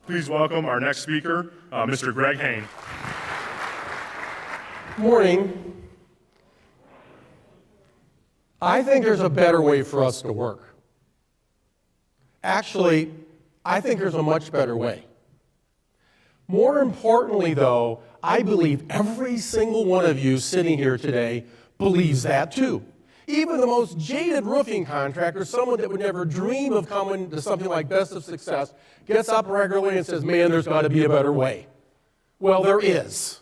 Please welcome our next speaker, Mr. Greg Hain. Morning. I think there's a better way for us to work. Actually, I think there's a much better way. More importantly, though, I believe every single one of you sitting here today believes that too. Even the most jaded roofing contractor, someone that would never dream of coming to something like Best of Success, gets up regularly and says, man, there's got to be a better way. Well, there is.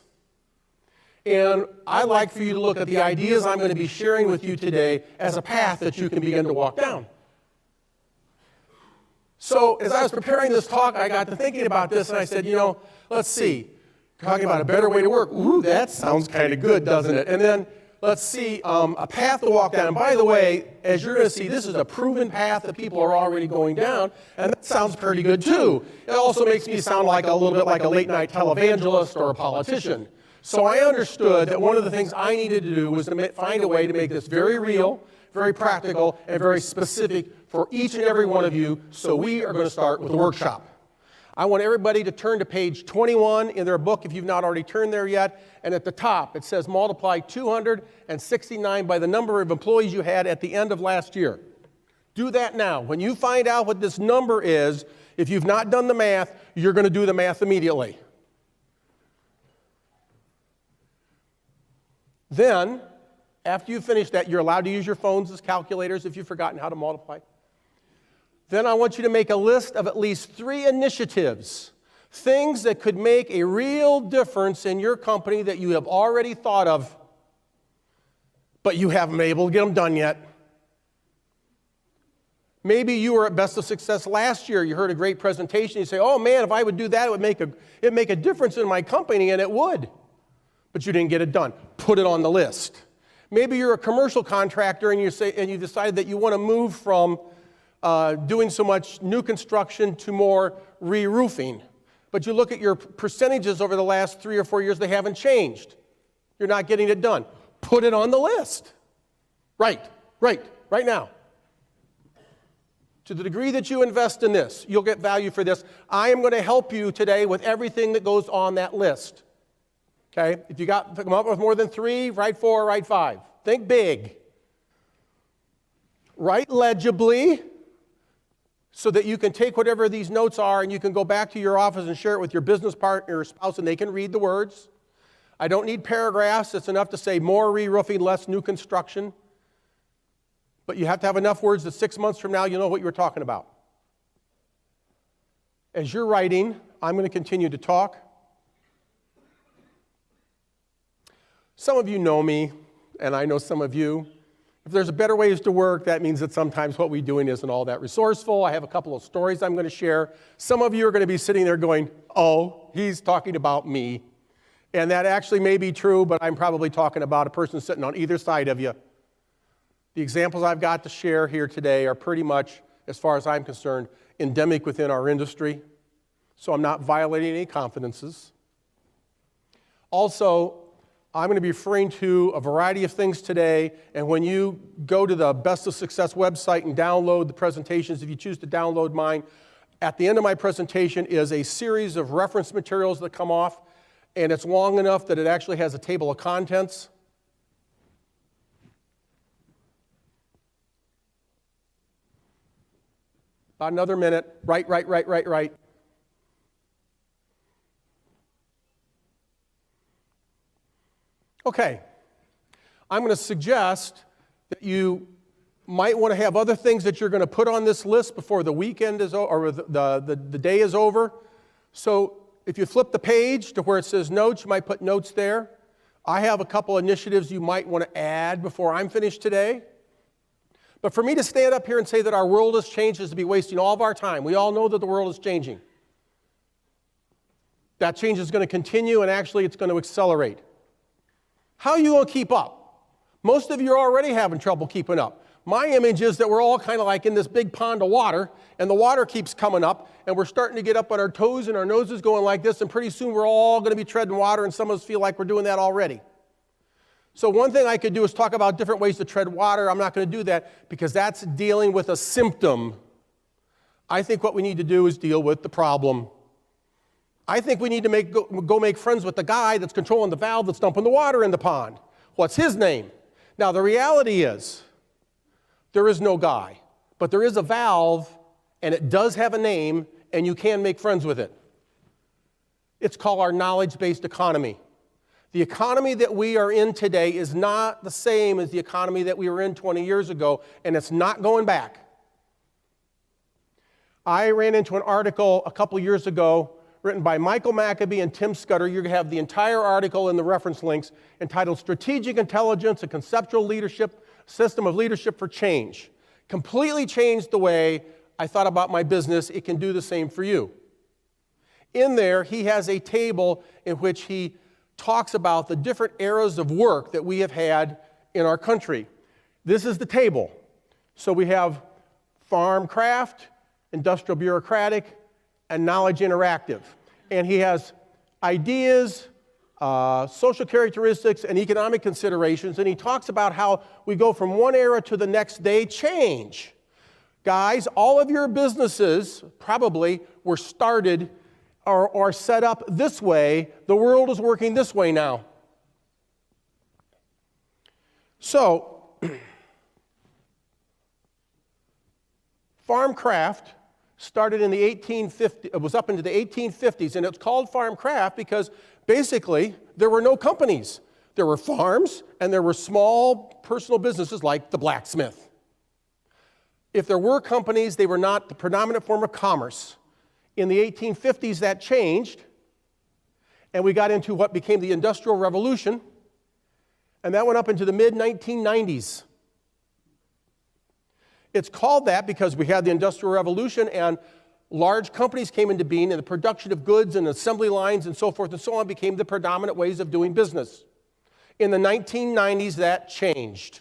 And I'd like for you to look at the ideas I'm going to be sharing with you today as a path that you can begin to walk down. So as I was preparing this talk, I got to thinking about this, and I said, let's see, talking about a better way to work. Ooh, that sounds kind of good, doesn't it? And then let's see, a path to walk down. And by the way, as you're going to see, this is a proven path that people are already going down, and that sounds pretty good too. It also makes me sound like a little bit like a late-night televangelist or a politician. So I understood that one of the things I needed to do was to find a way to make this very real, very practical, and very specific for each and every one of you. So we are going to start with the workshop. I want everybody to turn to page 21 in their book if you've not already turned there yet. And at the top, it says multiply 269 by the number of employees you had at the end of last year. Do that now. When you find out what this number is, if you've not done the math, you're going to do the math immediately. Then, after you finish that, you're allowed to use your phones as calculators if you've forgotten how to multiply. Then I want you to make a list of at least 3 initiatives, things that could make a real difference in your company that you have already thought of, but you haven't been able to get them done yet. Maybe you were at Best of Success last year. You heard a great presentation. You say, oh man, if I would do that, it'd make a difference in my company, and it would. But you didn't get it done. Put it on the list. Maybe you're a commercial contractor and you decided that you want to move from doing so much new construction to more re-roofing. But you look at your percentages over the last 3 or 4 years, they haven't changed. You're not getting it done. Put it on the list. Right now. To the degree that you invest in this, you'll get value for this. I am going to help you today with everything that goes on that list. Okay? If you come up with more than 3, write 4, write 5. Think big. Write legibly, so that you can take whatever these notes are and you can go back to your office and share it with your business partner or spouse and they can read the words. I don't need paragraphs. It's enough to say more re-roofing, less new construction. But you have to have enough words that 6 months from now you know what you were talking about. As you're writing, I'm going to continue to talk. Some of you know me, and I know some of you. If there's better ways to work, that means that sometimes what we're doing isn't all that resourceful. I have a couple of stories I'm going to share. Some of you are going to be sitting there going, oh, he's talking about me. And that actually may be true, but I'm probably talking about a person sitting on either side of you. The examples I've got to share here today are pretty much, as far as I'm concerned, endemic within our industry. So I'm not violating any confidences. Also, I'm going to be referring to a variety of things today, and when you go to the Best of Success website and download the presentations, if you choose to download mine, at the end of my presentation is a series of reference materials that come off, and it's long enough that it actually has a table of contents. About another minute. Right. Okay, I'm going to suggest that you might want to have other things that you're going to put on this list before the weekend is over, or the day is over. So if you flip the page to where it says notes, you might put notes there. I have a couple initiatives you might want to add before I'm finished today. But for me to stand up here and say that our world has changed is to be wasting all of our time. We all know that the world is changing. That change is going to continue, and actually it's going to accelerate. How are you going to keep up? Most of you are already having trouble keeping up. My image is that we're all kind of like in this big pond of water, and the water keeps coming up, and we're starting to get up on our toes and our noses going like this, and pretty soon we're all going to be treading water, and some of us feel like we're doing that already. So one thing I could do is talk about different ways to tread water. I'm not going to do that because that's dealing with a symptom. I think what we need to do is deal with the problem. I think we need to go make friends with the guy that's controlling the valve that's dumping the water in the pond. What's his name? Now, the reality is, there is no guy, but there is a valve, and it does have a name, and you can make friends with it. It's called our knowledge-based economy. The economy that we are in today is not the same as the economy that we were in 20 years ago, and it's not going back. I ran into an article a couple years ago written by Michael Maccabee and Tim Scudder. You're going to have the entire article in the reference links, entitled Strategic Intelligence, a Conceptual Leadership System of Leadership for Change. Completely changed the way I thought about my business. It can do the same for you. In there, he has a table in which he talks about the different eras of work that we have had in our country. This is the table. So we have farm craft, industrial bureaucratic, and knowledge interactive. And he has ideas, social characteristics, and economic considerations, and he talks about how we go from one era to the next, they change. Guys, all of your businesses probably were started or set up this way. The world is working this way now. So, farm craft started in the 1850s, it was up into the 1850s, and it's called farm craft because basically there were no companies. There were farms and there were small personal businesses like the blacksmith. If there were companies, they were not the predominant form of commerce. In the 1850s, that changed, and we got into what became the Industrial Revolution, and that went up into the mid-1990s. It's called that because we had the Industrial Revolution, and large companies came into being, and the production of goods and assembly lines and so forth and so on became the predominant ways of doing business. In the 1990s, that changed.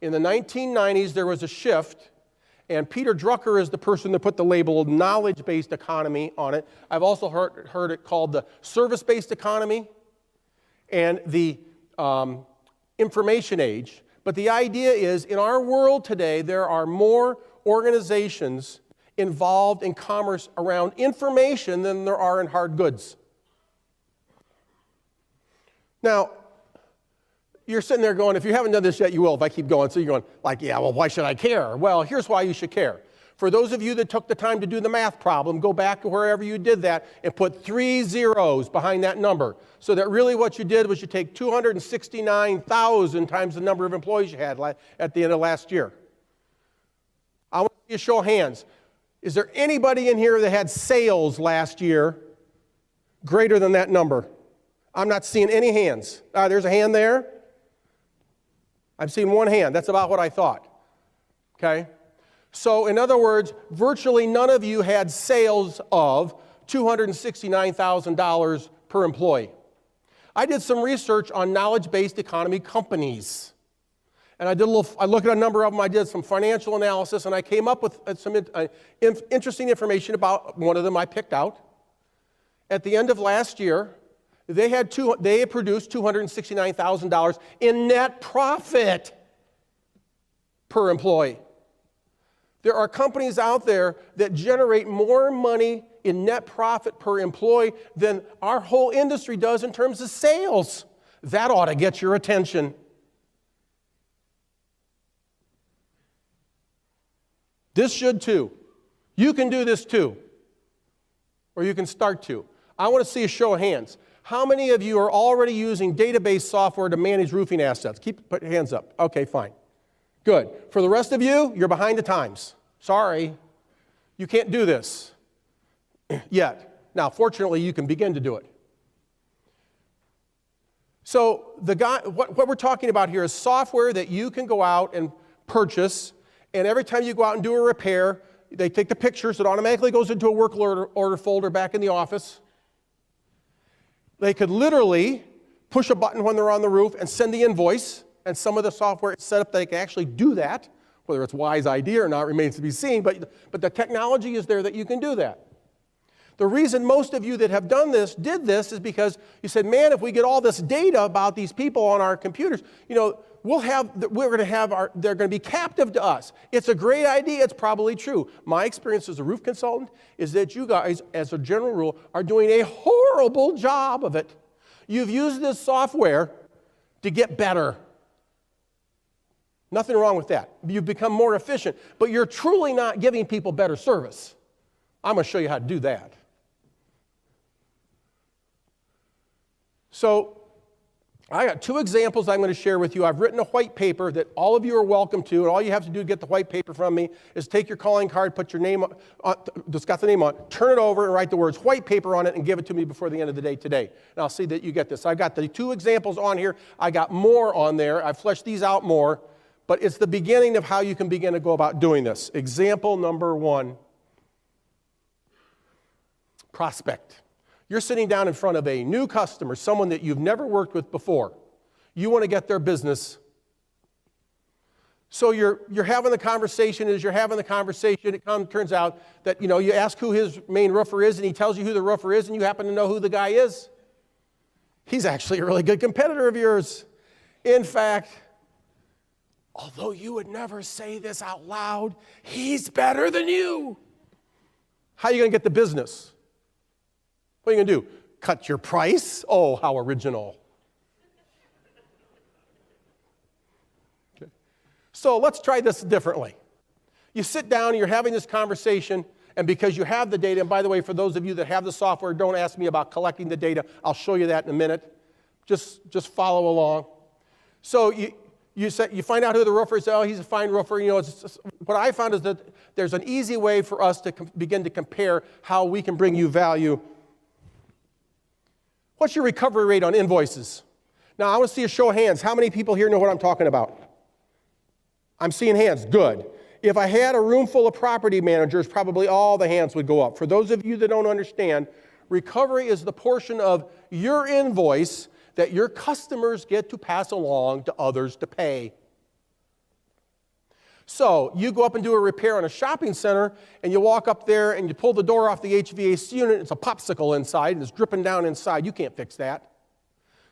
In the 1990s, there was a shift. And Peter Drucker is the person that put the label knowledge-based economy on it. I've also heard it called the service-based economy and the information age. But the idea is, in our world today, there are more organizations involved in commerce around information than there are in hard goods. Now, you're sitting there going, if you haven't done this yet, you will if I keep going. So you're going, like, yeah, well, why should I care? Well, here's why you should care. For those of you that took the time to do the math problem, go back to wherever you did that and put 3 zeros behind that number. So that really what you did was you take 269,000 times the number of employees you had at the end of last year. I want to see a show of hands. Is there anybody in here that had sales last year greater than that number? I'm not seeing any hands. There's a hand there. I've seen one hand. That's about what I thought. Okay? So, in other words, virtually none of you had sales of $269,000 per employee. I did some research on knowledge-based economy companies. And I looked at a number of them. I did some financial analysis, and I came up with some interesting information about one of them I picked out. At the end of last year, they had produced $269,000 in net profit per employee. There are companies out there that generate more money in net profit per employee than our whole industry does in terms of sales. That ought to get your attention. This should too. You can do this too. Or you can start to. I want to see a show of hands. How many of you are already using database software to manage roofing assets? Put your hands up. Okay, fine. Good. For the rest of you, you're behind the times. Sorry. You can't do this yet. Now, fortunately, you can begin to do it. So what we're talking about here is software that you can go out and purchase, and every time you go out and do a repair, they take the pictures, it automatically goes into a work order folder back in the office. They could literally push a button when they're on the roof and send the invoice, and some of the software is set up that they can actually do that. Whether it's a wise idea or not remains to be seen, but the technology is there that you can do that. The reason most of you that have done this did this is because you said, man, if we get all this data about these people on our computers, we're going to have they're going to be captive to us. It's a great idea. It's probably true. My experience as a roof consultant is that you guys, as a general rule, are doing a horrible job of it. You've used this software to get better. Nothing wrong with that. You've become more efficient, but you're truly not giving people better service. I'm going to show you how to do that. So, I got 2 examples I'm going to share with you. I've written a white paper that all of you are welcome to, and all you have to do to get the white paper from me is take your calling card, put your name on, just got the name on, turn it over and write the words white paper on it and give it to me before the end of the day today. And I'll see that you get this. I've got the 2 examples on here. I got more on there. I've fleshed these out more, but it's the beginning of how you can begin to go about doing this. Example number 1, prospect. You're sitting down in front of a new customer, someone that you've never worked with before. You want to get their business. So you're having the conversation. As you're having the conversation, it turns out that, you ask who his main roofer is, and he tells you who the roofer is, and you happen to know who the guy is. He's actually a really good competitor of yours. In fact, although you would never say this out loud, he's better than you. How are you going to get the business? What are you going to do? Cut your price? Oh, how original. Okay. So let's try this differently. You sit down and you're having this conversation, and because you have the data, and by the way, for those of you that have the software, don't ask me about collecting the data. I'll show you that in a minute. Just follow along. So you find out who the roofer is. Oh, he's a fine roofer. What I found is that there's an easy way for us to begin to compare how we can bring you value. What's your recovery rate on invoices? Now, I want to see a show of hands. How many people here know what I'm talking about? I'm seeing hands. Good. If I had a room full of property managers, probably all the hands would go up. For those of you that don't understand, recovery is the portion of your invoice that your customers get to pass along to others to pay. So you go up and do a repair on a shopping center, and you walk up there and you pull the door off the HVAC unit. It's a popsicle inside, and it's dripping down inside. You can't fix that.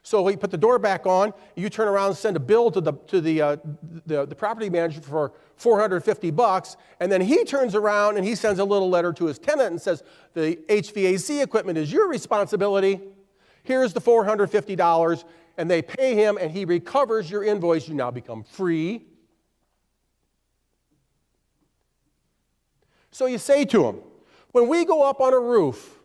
So you put the door back on. You turn around and send a bill to the property manager for $450, and then he turns around and he sends a little letter to his tenant and says, the HVAC equipment is your responsibility. Here's the $450, and they pay him, and he recovers your invoice. You now become free. So you say to him, when we go up on a roof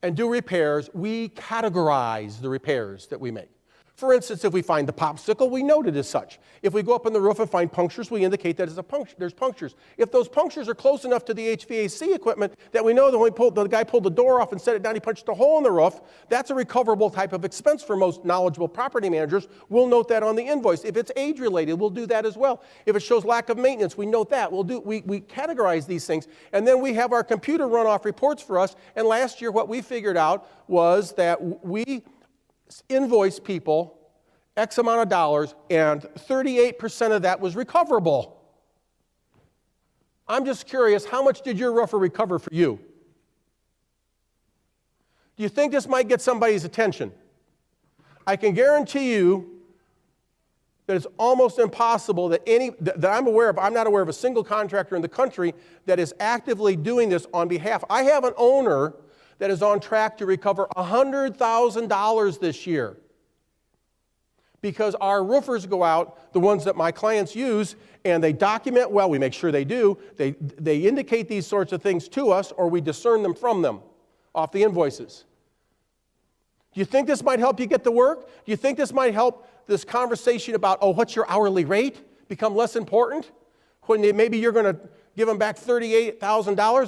and do repairs, we categorize the repairs that we make. For instance, if we find the popsicle, we note it as such. If we go up on the roof and find punctures, we indicate that there's punctures. If those punctures are close enough to the HVAC equipment that we know that when the guy pulled the door off and set it down, he punched a hole in the roof, that's a recoverable type of expense for most knowledgeable property managers. We'll note that on the invoice. If it's age-related, we'll do that as well. If it shows lack of maintenance, we note that. We categorize these things, and then we have our computer run off reports for us, and last year what we figured out was that we invoice people X amount of dollars, and 38% of that was recoverable. I'm just curious, how much did your roofer recover for you? Do you think this might get somebody's attention? I can guarantee you that it's almost impossible that I'm not aware of a single contractor in the country that is actively doing this on behalf. I have an owner that is on track to recover $100,000 this year because our roofers go out, the ones that my clients use, and they document well. We make sure they do. They indicate these sorts of things to us, or we discern them from them off the invoices. Do you think this might help you get the work? Do you think this might help this conversation about, what's your hourly rate become less important? When maybe you're going to give them back $38,000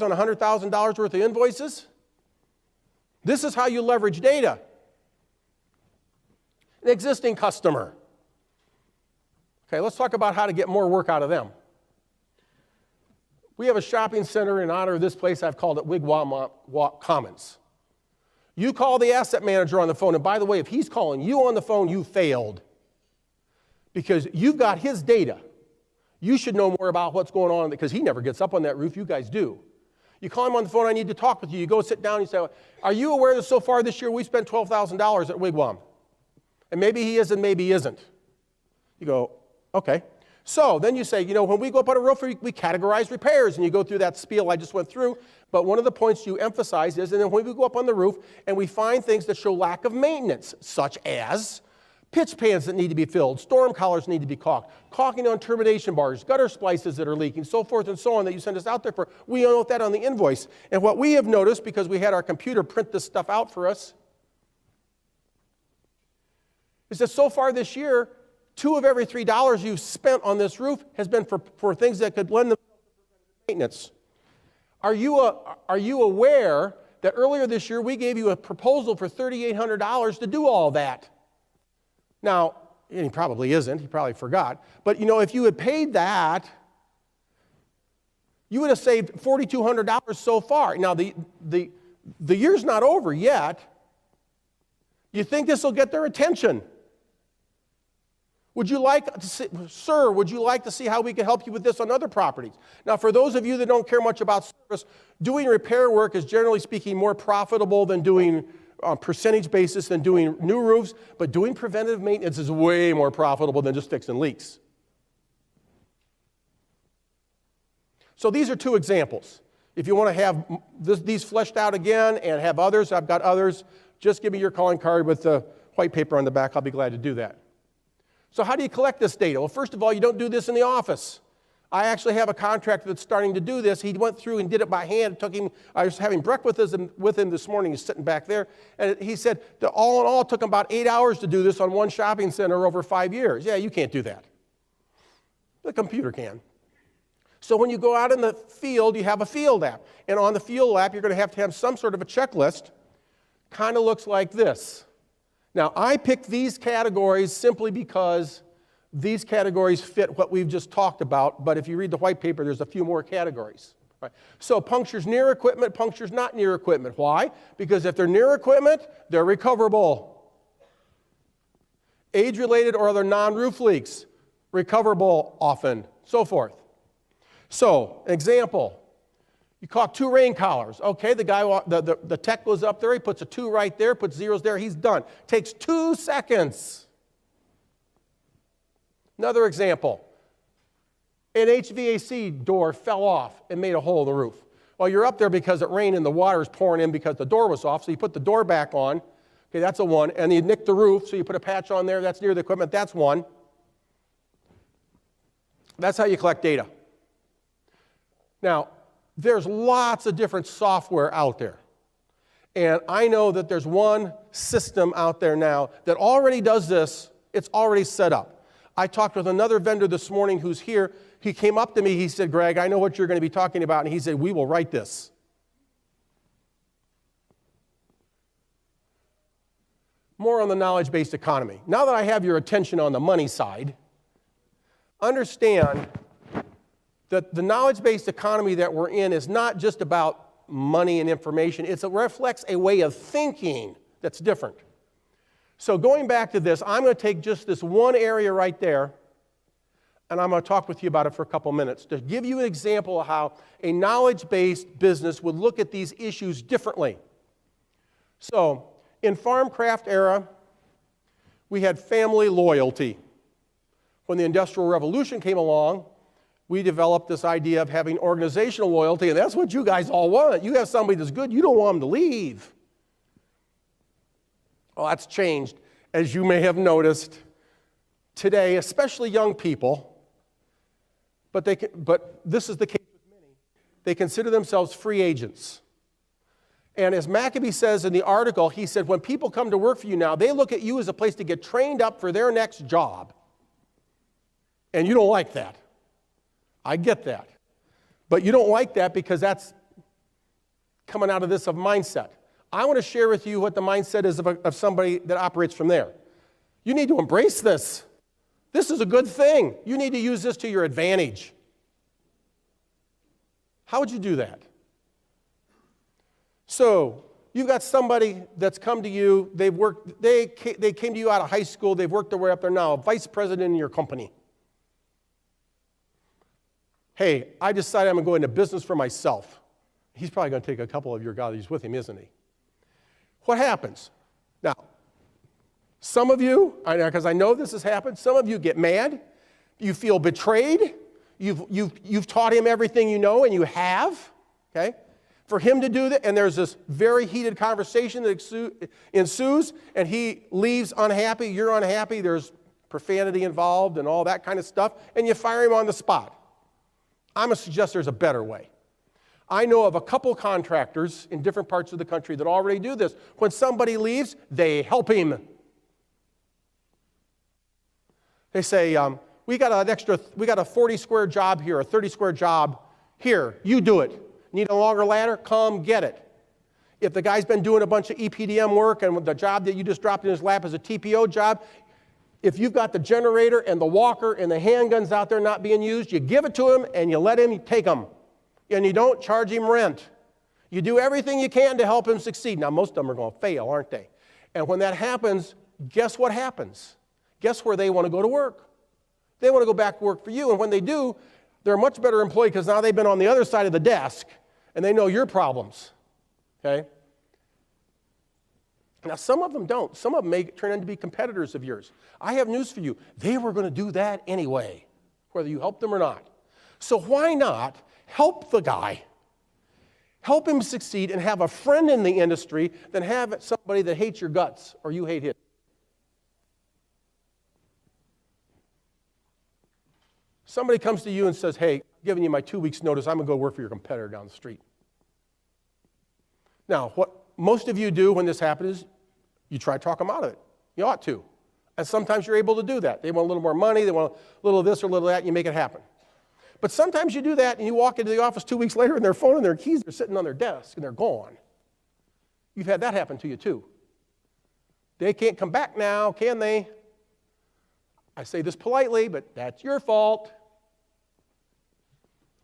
on $100,000 worth of invoices? This is how you leverage data. An existing customer. Okay, let's talk about how to get more work out of them. We have a shopping center in honor of this place. I've called it Wigwam Commons. You call the asset manager on the phone, and by the way, if he's calling you on the phone, you failed. Because you've got his data. You should know more about what's going on, because he never gets up on that roof. You guys do. You call him on the phone, I need to talk with you. You go sit down and you say, are you aware that so far this year we spent $12,000 at Wigwam? And maybe he is and maybe he isn't. You go, okay. So then you say, when we go up on a roof, we categorize repairs, and you go through that spiel I just went through. But one of the points you emphasize is, and then when we go up on the roof and we find things that show lack of maintenance, such as pitch pans that need to be filled, storm collars need to be caulked, caulking on termination bars, gutter splices that are leaking, so forth and so on that you send us out there for, we note that on the invoice. And what we have noticed, because we had our computer print this stuff out for us, is that so far this year, 2 of every $3 you've spent on this roof has been for things that could lend themselves to maintenance. Are you aware that earlier this year we gave you a proposal for $3,800 to do all that? Now, and he probably isn't, he probably forgot, but if you had paid that, you would have saved $4,200 so far. Now, the year's not over yet. You think this will get their attention? Would you like to see, sir, would you like to see how we can help you with this on other properties? Now, for those of you that don't care much about service, doing repair work is generally speaking more profitable than doing on percentage basis than doing new roofs, but doing preventative maintenance is way more profitable than just fixing leaks. So these are 2 examples. If you want to have these fleshed out again and have others, I've got others, just give me your calling card with the white paper on the back. I'll be glad to do that. So how do you collect this data? Well, first of all, you don't do this in the office. I actually have a contractor that's starting to do this. He went through and did it by hand. It took him, I was having breakfast with him this morning. He's sitting back there. And he said that all in all, it took him about 8 hours to do this on one shopping center over 5 years. Yeah, you can't do that. The computer can. So when you go out in the field, you have a field app. And on the field app, you're going to have some sort of a checklist. Kind of looks like this. Now, I picked these categories simply because these categories fit what we've just talked about, but if you read the white paper, there's a few more categories. Right? So punctures near equipment, punctures not near equipment. Why? Because if they're near equipment, they're recoverable. Age-related or other non-roof leaks, recoverable often, so forth. So, example. You caulk 2 rain collars. Okay, the guy, the tech goes up there, he puts a 2 right there, puts zeros there, he's done. Takes 2 seconds. Another example. An HVAC door fell off and made a hole in the roof. Well, you're up there because it rained and the water is pouring in because the door was off, so you put the door back on. Okay, that's a 1. And you nicked the roof, so you put a patch on there, that's near the equipment, that's 1. That's how you collect data. Now, there's lots of different software out there. And I know that there's one system out there now that already does this. It's already set up. I talked with another vendor this morning who's here. He came up to me. He said, Greg, I know what you're going to be talking about. And he said, we will write this. More on the knowledge-based economy. Now that I have your attention on the money side, understand that the knowledge-based economy that we're in is not just about money and information. It reflects a way of thinking that's different. So going back to this, I'm going to take just this one area right there, and I'm going to talk with you about it for a couple minutes to give you an example of how a knowledge-based business would look at these issues differently. So in Farmcraft era, we had family loyalty. When the Industrial Revolution came along, we developed this idea of having organizational loyalty, and that's what you guys all want. You have somebody that's good, you don't want them to leave. Well, that's changed, as you may have noticed today, especially young people, but this is the case with many, they consider themselves free agents. And as Maccabee says in the article, he said, when people come to work for you now, they look at you as a place to get trained up for their next job. And you don't like that. I get that. But you don't like that because that's coming out of this mindset. I want to share with you what the mindset is of somebody that operates from there. You need to embrace this. This is a good thing. You need to use this to your advantage. How would you do that? So you've got somebody that's come to you, they came to you out of high school, they've worked their way up there now, a vice president in your company. Hey, I decided I'm going to go into business for myself. He's probably going to take a couple of your guys with him, isn't he? What happens? Now, Some of you, because I know this has happened, some of you get mad, you feel betrayed, you've taught him everything you know, and you have, okay? For him to do that, and there's this very heated conversation that ensues, and he leaves unhappy, you're unhappy, there's profanity involved and all that kind of stuff, and you fire him on the spot. I'm going to suggest there's a better way. I know of a couple contractors in different parts of the country that already do this. When somebody leaves, they help him. They say, we got a 40 square job here, a 30 square job here, you do it. Need a longer ladder? Come get it. If the guy's been doing a bunch of EPDM work and the job that you just dropped in his lap is a TPO job, if you've got the generator and the walker and the handguns out there not being used, you give it to him and you let him take them. And you don't charge him rent. You do everything you can to help him succeed. Now, most of them are going to fail, aren't they? And when that happens, guess what happens? Guess where they want to go to work? They want to go back to work for you. And when they do, they're a much better employee because now they've been on the other side of the desk and they know your problems. Okay? Now, some of them don't. Some of them may turn into be competitors of yours. I have news for you. They were going to do that anyway, whether you help them or not. So why not help the guy, help him succeed, and have a friend in the industry than have somebody that hates your guts or you hate his? Somebody comes to you and says, hey, I'm giving you my 2 weeks' notice. I'm going to go work for your competitor down the street. Now, what most of you do when this happens is you try to talk them out of it. You ought to. And sometimes you're able to do that. They want a little more money. They want a little of this or a little of that, and you make it happen. But sometimes you do that, and you walk into the office 2 weeks later, and their phone and their keys are sitting on their desk, and they're gone. You've had that happen to you, too. They can't come back now, can they? I say this politely, but that's your fault.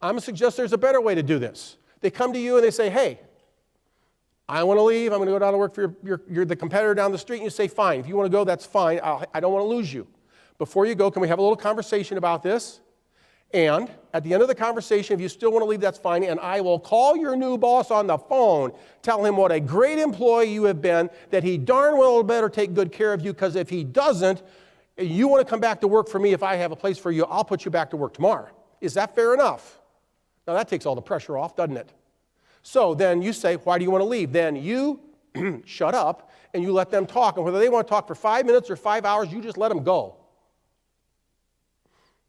I'm going to suggest there's a better way to do this. They come to you and they say, hey, I want to leave. I'm going to go down and work for you're the competitor down the street. And you say, fine. If you want to go, that's fine. I don't want to lose you. Before you go, can we have a little conversation about this? And at the end of the conversation, if you still want to leave, that's fine. And I will call your new boss on the phone, tell him what a great employee you have been, that he darn well better take good care of you, because if he doesn't, you want to come back to work for me, if I have a place for you, I'll put you back to work tomorrow. Is that fair enough? Now that takes all the pressure off, doesn't it? So then you say, why do you want to leave? Then you shut up and you let them talk. And whether they want to talk for 5 minutes or 5 hours, you just let them go.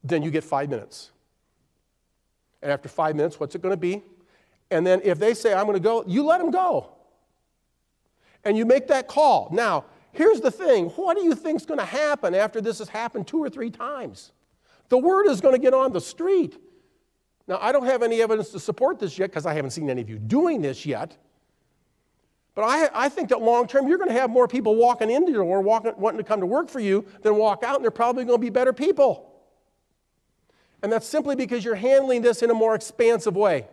Then you get 5 minutes. And after 5 minutes, what's it going to be? And then if they say, I'm going to go, you let them go. And you make that call. Now, here's the thing. What do you think is going to happen after this has happened 2 or 3 times? The word is going to get on the street. Now, I don't have any evidence to support this yet because I haven't seen any of you doing this yet. But I think that long term, you're going to have more people walking into your door, wanting to come to work for you than walk out, and they're probably going to be better people. And that's simply because you're handling this in a more expansive way.